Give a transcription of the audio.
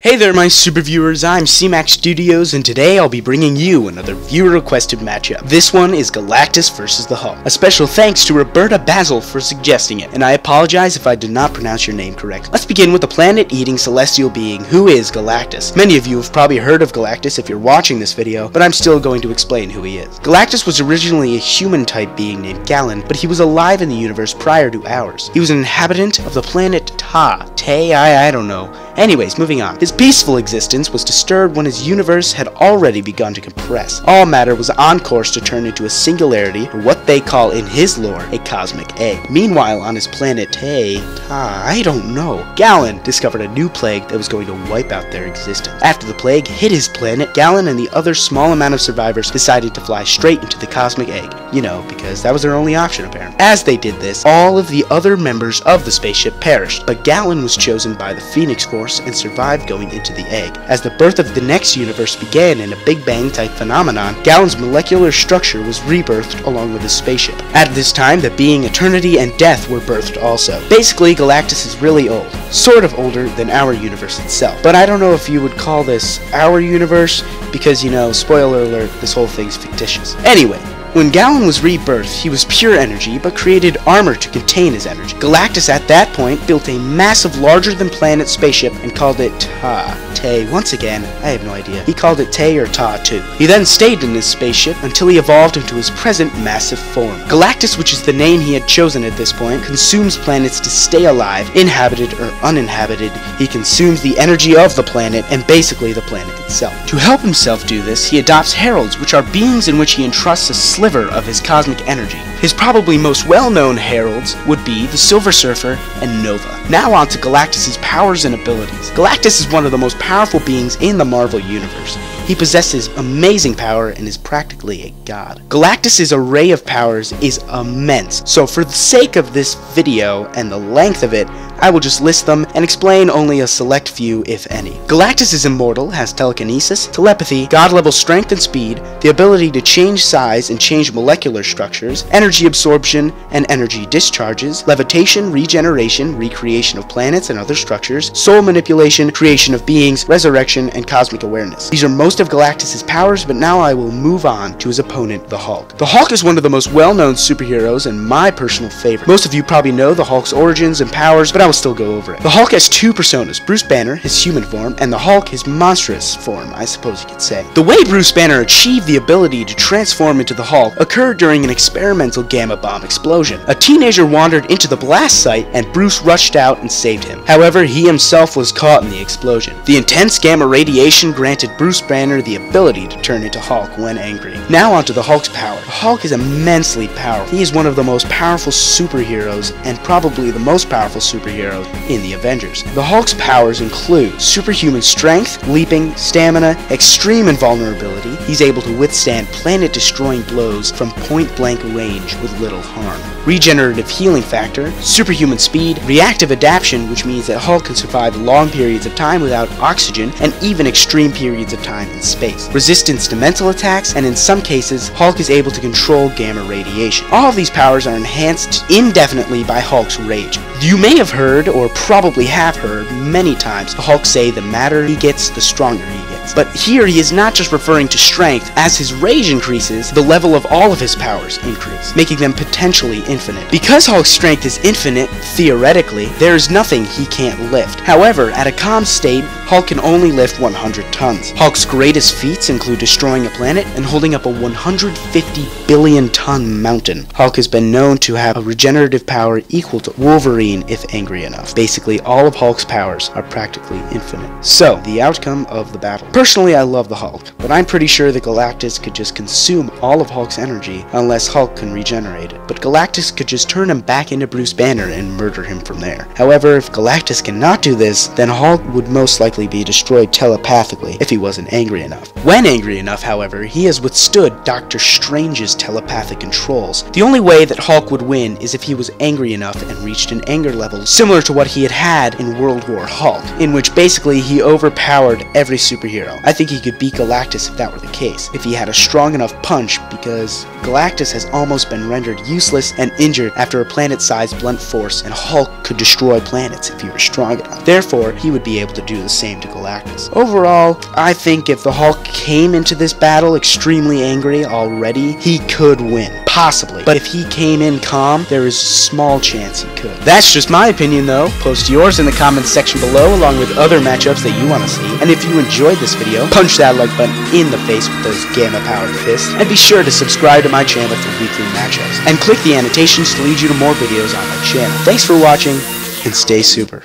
Hey there my super viewers, I'm CMAX Studios and today I'll be bringing you another viewer requested matchup. This one is Galactus vs the Hulk. A special thanks to Roberta Basil for suggesting it, and I apologize if I did not pronounce your name correctly. Let's begin with the planet-eating celestial being who is Galactus. Many of you have probably heard of Galactus if you're watching this video, but I'm still going to explain who he is. Galactus was originally a human-type being named Galen, but he was alive in the universe prior to ours. He was an inhabitant of the planet I don't know. Anyways, moving on. His peaceful existence was disturbed when his universe had already begun to compress. All matter was on course to turn into a singularity, or what they call in his lore, a cosmic egg. Meanwhile, on his planet I don't know, Galen discovered a new plague that was going to wipe out their existence. After the plague hit his planet, Galen and the other small amount of survivors decided to fly straight into the cosmic egg. You know, because that was their only option apparently. As they did this, all of the other members of the spaceship perished, but Galen was chosen by the Phoenix Force and survived going into the egg. As the birth of the next universe began in a Big Bang type phenomenon, Galen's molecular structure was rebirthed along with his spaceship. At this time, the being Eternity and Death were birthed also. Basically, Galactus is really old, sort of older than our universe itself. But I don't know if you would call this our universe, because, you know, spoiler alert, this whole thing's fictitious. Anyway, when Galen was rebirthed, he was pure energy, but created armor to contain his energy. Galactus at that point built a massive larger-than-planet spaceship and called it once again, I have no idea. He called it or Ta too. He then stayed in this spaceship until he evolved into his present massive form. Galactus, which is the name he had chosen at this point, consumes planets to stay alive, inhabited or uninhabited. He consumes the energy of the planet and basically the planet itself. To help himself do this, he adopts heralds, which are beings in which he entrusts a sliver of his cosmic energy. His probably most well-known heralds would be the Silver Surfer and Nova. Now on to Galactus' powers and abilities. Galactus is one of the most powerful beings in the Marvel Universe. He possesses amazing power and is practically a god. Galactus' array of powers is immense, so for the sake of this video and the length of it, I will just list them and explain only a select few, if any. Galactus is immortal, has telekinesis, telepathy, god-level strength and speed, the ability to change size and change molecular structures, energy absorption and energy discharges, levitation, regeneration, recreation of planets and other structures, soul manipulation, creation of beings, resurrection, and cosmic awareness. These are most of Galactus' powers, but now I will move on to his opponent, the Hulk. The Hulk is one of the most well-known superheroes and my personal favorite. Most of you probably know the Hulk's origins and powers, but I will still go over it. The Hulk has two personas, Bruce Banner, his human form, and the Hulk, his monstrous form, I suppose you could say. The way Bruce Banner achieved the ability to transform into the Hulk occurred during an experimental gamma bomb explosion. A teenager wandered into the blast site and Bruce rushed out and saved him. However, he himself was caught in the explosion. The intense gamma radiation granted Bruce Banner the ability to turn into Hulk when angry. Now onto the Hulk's power. The Hulk is immensely powerful. He is one of the most powerful superheroes and probably the most powerful superhero in the Avengers. The Hulk's powers include superhuman strength, leaping, stamina, extreme invulnerability. He's able to withstand planet-destroying blows from point-blank range with little harm. Regenerative healing factor, superhuman speed, reactive adaptation, which means that Hulk can survive long periods of time without oxygen and even extreme periods of time in space. Resistance to mental attacks, and in some cases, Hulk is able to control gamma radiation. All of these powers are enhanced indefinitely by Hulk's rage. You may have heard, or probably have heard, many times the Hulk say the madder he gets, the stronger he gets. But here he is not just referring to strength. As his rage increases, the level of all of his powers increase, making them potentially infinite. Because Hulk's strength is infinite, theoretically, there is nothing he can't lift. However, at a calm state, Hulk can only lift 100 tons. Hulk's greatest feats include destroying a planet and holding up a 150 billion ton mountain. Hulk has been known to have a regenerative power equal to Wolverine if angry enough. Basically, all of Hulk's powers are practically infinite. So, the outcome of the battle. Personally, I love the Hulk, but I'm pretty sure that Galactus could just consume all of Hulk's energy unless Hulk can regenerate it. But Galactus could just turn him back into Bruce Banner and murder him from there. However, if Galactus cannot do this, then Hulk would most likely be destroyed telepathically if he wasn't angry enough. When angry enough, however, he has withstood Doctor Strange's telepathic controls. The only way that Hulk would win is if he was angry enough and reached an anger level similar to what he had in World War Hulk, in which basically he overpowered every superhero. hero. I think he could beat Galactus if that were the case, if he had a strong enough punch, because Galactus has almost been rendered useless and injured after a planet-sized blunt force, and Hulk could destroy planets if he were strong enough. Therefore, he would be able to do the same to Galactus. Overall, I think if the Hulk came into this battle extremely angry already, he could win. Possibly. But if he came in calm, there is a small chance he could. That's just my opinion though. Post yours in the comments section below along with other matchups that you want to see. And if you enjoyed this video, punch that like button in the face with those gamma powered fists. And be sure to subscribe to my channel for weekly matchups. And click the annotations to lead you to more videos on my channel. Thanks for watching and stay super.